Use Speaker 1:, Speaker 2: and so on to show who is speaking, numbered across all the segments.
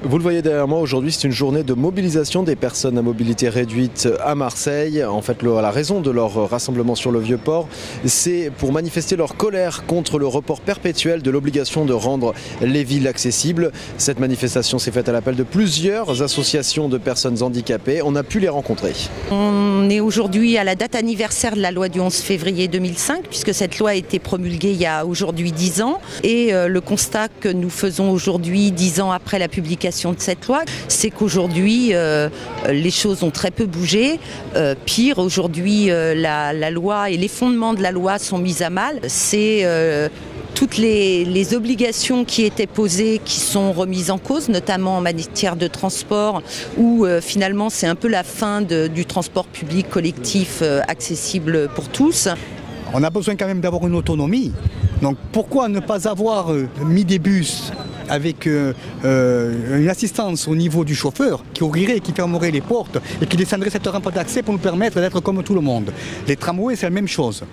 Speaker 1: Vous le voyez derrière moi, aujourd'hui c'est une journée de mobilisation des personnes à mobilité réduite à Marseille. En fait, la raison de leur rassemblement sur le Vieux-Port, c'est pour manifester leur colère contre le report perpétuel de l'obligation de rendre les villes accessibles. Cette manifestation s'est faite à l'appel de plusieurs associations de personnes handicapées. On a pu les rencontrer.
Speaker 2: On est aujourd'hui à la date anniversaire de la loi du 11 février 2005, puisque cette loi a été promulguée il y a aujourd'hui 10 ans. Et le constat que nous faisons aujourd'hui, 10 ans après la publication de cette loi, c'est qu'aujourd'hui les choses ont très peu bougé. Pire, aujourd'hui la loi et les fondements de la loi sont mis à mal. C'est toutes les obligations qui étaient posées qui sont remises en cause, notamment en matière de transport, où finalement c'est un peu la fin du transport public collectif accessible pour tous.
Speaker 3: On a besoin quand même d'avoir une autonomie. Donc pourquoi ne pas avoir mis des bus avec une assistance au niveau du chauffeur qui ouvrirait, qui fermerait les portes et qui descendrait cette rampe d'accès pour nous permettre d'être comme tout le monde. Les tramways, c'est la même chose.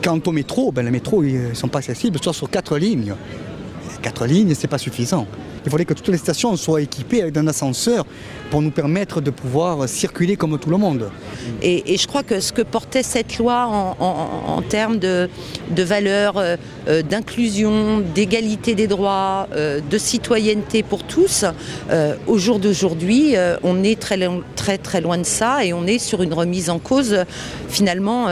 Speaker 3: Quant au métro, les métros ne sont pas accessibles, soit sur 4 lignes. 4 lignes, ce n'est pas suffisant. Il faudrait que toutes les stations soient équipées avec un ascenseur pour nous permettre de pouvoir circuler comme tout le monde.
Speaker 2: Et je crois que ce que portait cette loi en termes de valeurs, d'inclusion, d'égalité des droits, de citoyenneté pour tous, au jour d'aujourd'hui, on est très loin de ça et on est sur une remise en cause finalement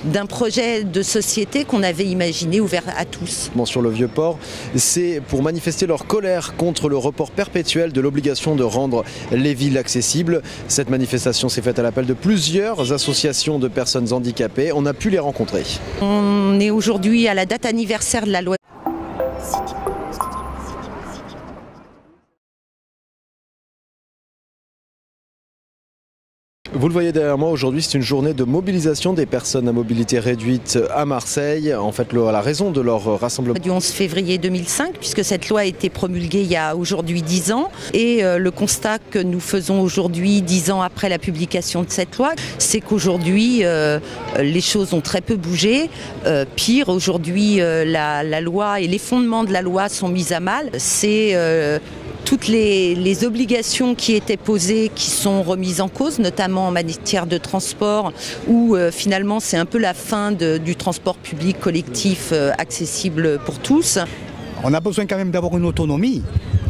Speaker 2: d'un projet de société qu'on avait imaginé ouvert à tous.
Speaker 1: Sur le Vieux-Port, c'est pour manifester leur colère contre le report perpétuel de l'obligation de rendre les villes accessibles. Cette manifestation s'est faite à l'appel de plusieurs associations de personnes handicapées. On a pu les rencontrer.
Speaker 2: On est aujourd'hui à la date anniversaire de la loi.
Speaker 1: Vous le voyez derrière moi, aujourd'hui c'est une journée de mobilisation des personnes à mobilité réduite à Marseille. En fait, la raison de leur rassemblement
Speaker 2: du 11 février 2005, puisque cette loi a été promulguée il y a aujourd'hui 10 ans. Et le constat que nous faisons aujourd'hui, 10 ans après la publication de cette loi, c'est qu'aujourd'hui les choses ont très peu bougé. Pire, aujourd'hui la loi et les fondements de la loi sont mis à mal. C'est toutes les obligations qui étaient posées qui sont remises en cause, notamment en matière de transport, où finalement c'est un peu la fin du transport public collectif accessible pour tous.
Speaker 3: On a besoin quand même d'avoir une autonomie.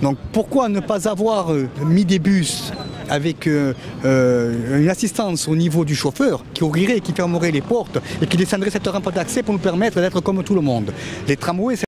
Speaker 3: Donc pourquoi ne pas avoir mis des bus avec une assistance au niveau du chauffeur qui ouvrirait, qui fermerait les portes et qui descendrait cette rampe d'accès pour nous permettre d'être comme tout le monde. Les tramways,